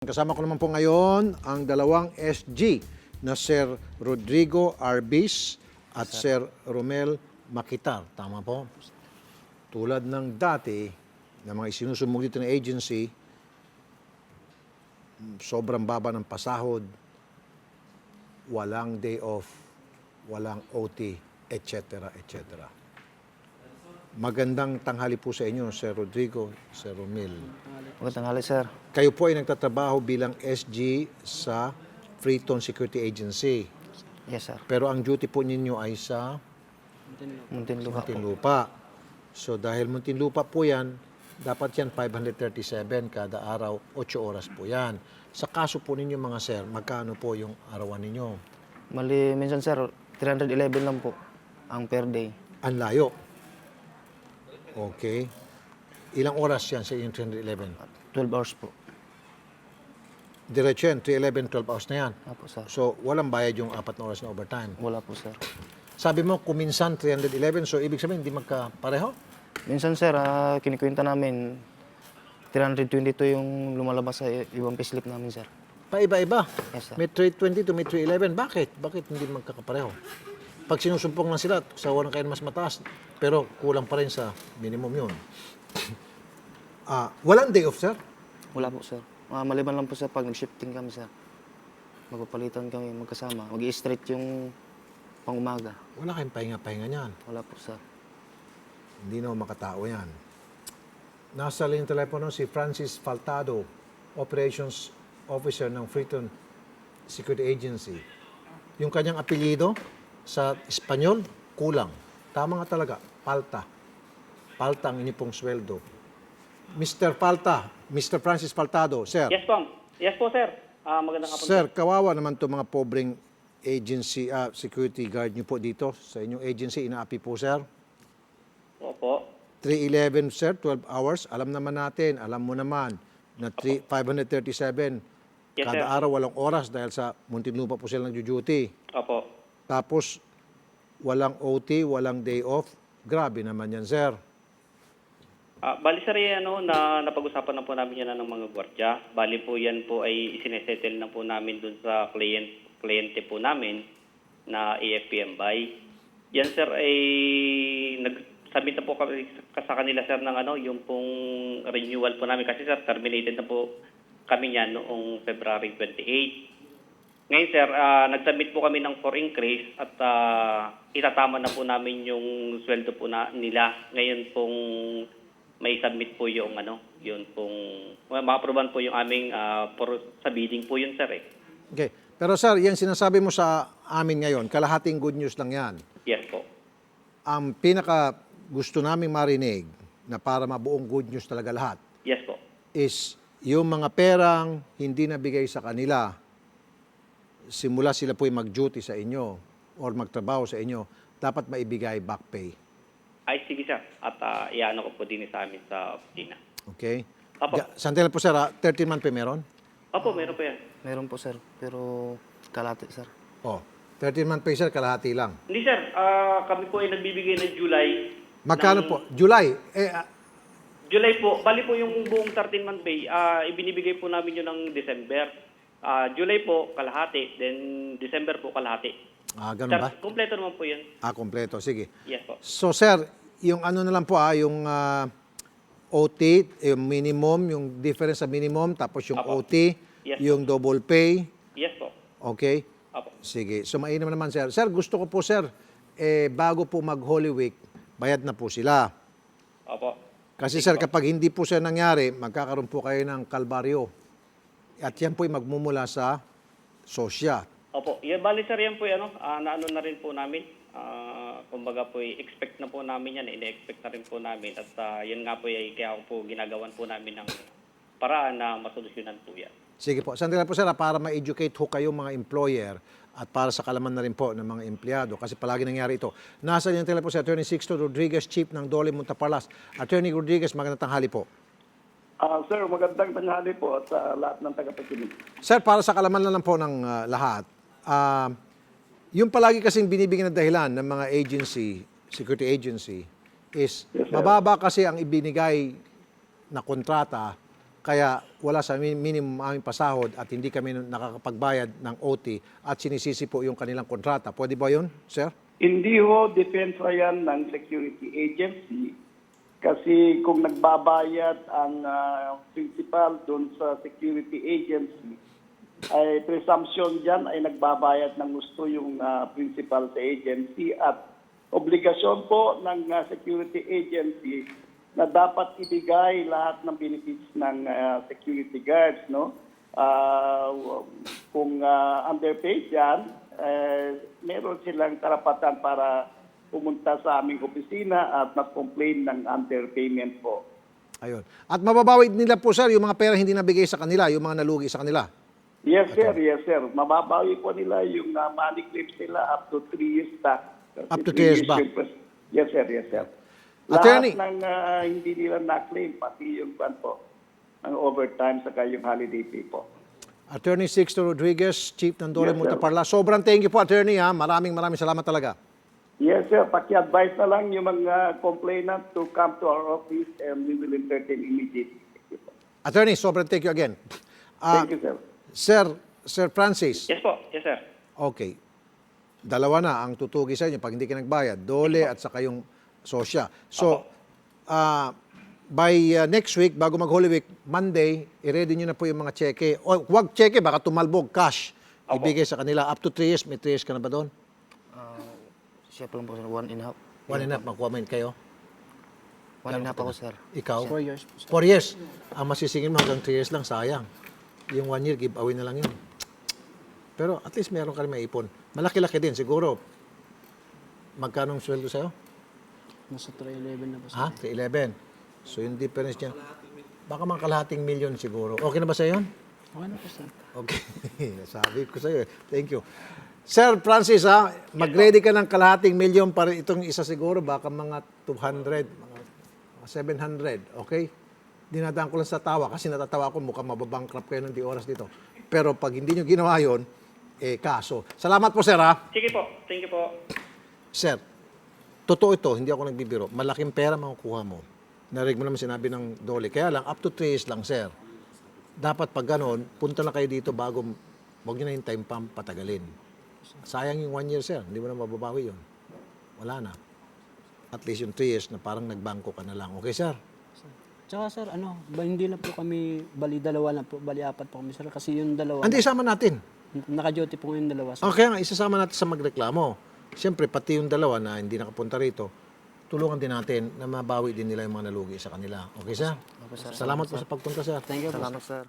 Kasama ko naman po ngayon ang dalawang SG na Sir Rodrigo Arbis at Sir Romel Makitar. Tama po? Tulad ng dati na mga isinusumbong dito ng agency, sobrang baba ng pasahod, walang day off, walang OT, etc. etc. Magandang tanghali po sa inyo, Sir Rodrigo, Sir Romel. Magandang hali, sir. Kayo po ay nagtatrabaho bilang SG sa Freeton Security Agency. Yes, sir. Pero ang duty po ninyo ay sa Muntinlupa po. Muntinlupa. So dahil Muntinlupa po yan, dapat yan 537 kada araw, 8 oras po yan. Sa kaso po ninyo mga sir, magkano po yung arawan ninyo? Mali, minsan, sir, 311 lang po ang per day. Ang layo. Okay. Ilang oras yan sa inyong 311? 12 hours po. Diretso yan, 311, 12 hours na yan. Apo, sir. So walang bayad yung 4 na oras na overtime. Wala po, sir. Sabi mo, kuminsan 311, so ibig sabihin, hindi magkapareho? Minsan, sir, kinikwenta namin, 322 yung lumalabas sa ibang payslip namin, sir. Paiba-iba. Yes, sir. May 320 to may 311. Bakit? Bakit hindi magkakapareho? Pag sinusumpong lang sila, sawa na kayo mas mataas, pero kulang pa rin sa minimum yun. Walang day off, sir? Wala po, sir. Maliban lang po, sir, pag nag-shifting kami, sir. Magpapalitan kami magkasama. Mag-i-straight yung pang-umaga. Wala kayong pahinga-pahinga niyan. Wala po, sir. Hindi na makatao yan. Nasa linyang telepono si Francis Faltado, Operations Officer ng Freeton Security Agency. Yung kanyang apelyido sa Espanyol, kulang. Tama nga talaga, palta. Palta ang inyong pong sweldo. Mr. Falta, Mr. Francis Faltado, sir. Yes po. Yes po, sir. Magandang hapon. Sir, kawawa naman itong mga pobreng agency, security guard niyo po dito sa inyong agency. Inaapi po, sir. Opo. 311, sir, 12 hours. Alam naman natin, alam mo naman, na 537 Yes, kada sir. araw walang oras dahil sa Muntinlupa po sila nag-duty. Opo. Tapos, walang OT, walang day off. Grabe naman yan, sir. Bali, sir, na napag-usapan na po namin yan ng mga gwardiya. Bali po yan po ay isinesettle na po namin dun sa kliyente po namin na AFP Ambay. Yan, sir, ay nagsabit na po kami sa kanila, sir, ng yung pong renewal po namin. Kasi, sir, terminated na po kami niyan noong February 28. Ngayon, sir, nagsubmit po kami ng for increase at itatama na po namin yung sweldo po nila. Ngayon pong may submit po yung yun pong ma-approvean po yung aming sa bidding po yun, sir. Okay. Pero sir, yung sinasabi mo sa amin ngayon, kalahating good news lang yan. Yes po. Ang pinaka gusto naming marinig na para mabuong good news talaga lahat Yes po. is yung mga perang hindi nabigay sa kanila simula sila po'y mag-duty sa inyo or magtrabaho sa inyo, dapat maibigay back pay. Ay, sige, sir. At iano ko po din sa amin sa opisina. Okay? Opo. Sandali po sir, 13-month pay meron? Opo, meron po yan. Meron po, sir. Pero kalate, sir. Oh, 13-month pay sir, kalahati lang. Hindi, sir. Kami po ay nagbibigay ng July. Magkano po? July? July po. Bali po yung buong 13-month pay. Ibinibigay po namin yun ng December. July po, kalahati. Then December po, kalahati. Ganun ba? Kompleto naman po yun. Kompleto. Sige. Yes po. So sir, yung ano na lang po yung OT, yung minimum, yung difference sa minimum, tapos yung Apo. OT, Yes, yung double pay. Yes po. Okay? Apo. Sige. So mainam naman sir. Sir, gusto ko po sir, bago po mag Holy Week, bayad na po sila. Opo. Kasi sir, kapag hindi po siya nangyari, magkakaroon po kayo ng kalbaryo. At yan po'y magmumula sa sosya. Opo. Bali, sir, yan po naano na rin po namin. Kumbaga po, expect na po namin yan. Ine-expect na rin po namin. At yan nga po, kaya po ginagawan po namin ng paraan na masolusyonan po yan. Sige po. Sandali po sir, para ma-educate ho kayo mga employer at para sa kalaman na rin po ng mga empleyado kasi palagi nangyari ito. Nasa yung telepono si Attorney Sixto Rodriguez, Chief ng Dole Muntaparlas. Attorney Rodriguez, magandang tanghali po. Sir, magandang tanghali po at sa lahat ng tagapakinig. Sir, para sa kalaman na lang po ng lahat, yung palagi kasing binibigyan na dahilan ng mga agency, security agency, is Yes, sir. mababa kasi ang ibinigay na kontrata kaya wala sa minimum aming pasahod at hindi kami nakakapagbayad ng OT at sinisisi po yung kanilang kontrata. Pwede ba yun, sir? Hindi ho, depensa yan ng security agency. Kasi kung nagbabayad ang principal doon sa security agency, ay presumption dyan ay nagbabayad ng gusto yung principal sa agency at obligasyon po ng security agency na dapat ibigay lahat ng benefits ng security guards, no? Kung underpaid yan, meron silang karapatan para pumunta sa aming opisina at mag-complain ng underpayment po. Ayun. At mababawi nila po, sir, yung mga pera hindi nabigay sa kanila, yung mga nalugi sa kanila. Yes, sir. Yes, sir. Mababawi po nila yung money claims nila up to 3 years back. Up to 3 years back. Yes, sir. Yes, sir. Attorney. Lahat ng hindi nila na-claim, pati yung ang overtime saka yung holiday pay po. Attorney Sixto Rodriguez, Chief ng Dole Yes, sir. Multaparla. Sobrang thank you po, attorney. Ha? Maraming salamat talaga. Yes, sir. Paki-advise na lang yung mga complainant to come to our office and we will entertain immediately. Attorney, sobrang thank you again. Thank you, sir. Sir Francis. Yes po. Yes, sir. Okay. Dalawa na ang tutugi sa inyo pag hindi ka nagbayad. Dole at saka yung sosya. So, by next week, bago mag-Holy Week, Monday, i-ready nyo na po yung mga cheque. O, huwag cheque, baka tumalbog, cash. Ibigay sa kanila. Up to 3 years. May 3 years ka na ba doon? Siya pa lang po, sir. 1.5. 1.5, mag-comment kayo. 1.5 ako, sir. Ikaw? 4 years po, sir. 4 years. Ang masisingin mo hanggang 3 years lang, sayang. Yung 1 year, give away na lang yun. Pero at least meron ka rin maipon. Malaki-laki din, siguro. Magkano ang sweldo sa'yo? Nasa 311 na po, sir. Ha? 311. So yung difference niya, baka mga kalahating milyon siguro. Okay na ba sa'yo yun? Okay na po, sir. Okay. Sabi ko sa'yo. Thank you. Sir Francis, ha, mag-ready ka ng kalahating milyon para itong isa siguro, baka mga 200, mga 700, okay? Dinadaan ko lang sa tawa kasi natatawa ako, mukhang mababankrupt kayo ng di oras dito. Pero pag hindi nyo ginawa yun, kaso. Salamat po, sir, ha? Sige po. Thank you po. Sir, totoo ito, hindi ako nagbibiro. Malaking pera makukuha mo. Narinig mo naman sinabi ng Dole. Kaya lang, up to 3 years lang, sir. Dapat pag ganon, punta na kayo dito bago, huwag nyo na yung time pump patagalin. Sayang yung 1 year, sir. Hindi mo na mababawi yun. Wala na. At least yung 3 years na parang nagbangko ka na lang. Okay, sir? Tsaka, sir, hindi lang po kami, bali dalawa lang po, bali apat po kami, sir. Kasi yung dalawa, Andi, isama natin. naka-duty po yung dalawa, sir. Okay nga, isasama natin sa magreklamo. Siyempre, pati yung dalawa na hindi nakapunta rito, tulungan din natin na mabawi din nila yung mga nalugi sa kanila. Okay, sir? Salamat po sa pagpunta, sir. Thank you po. Salamat, sir.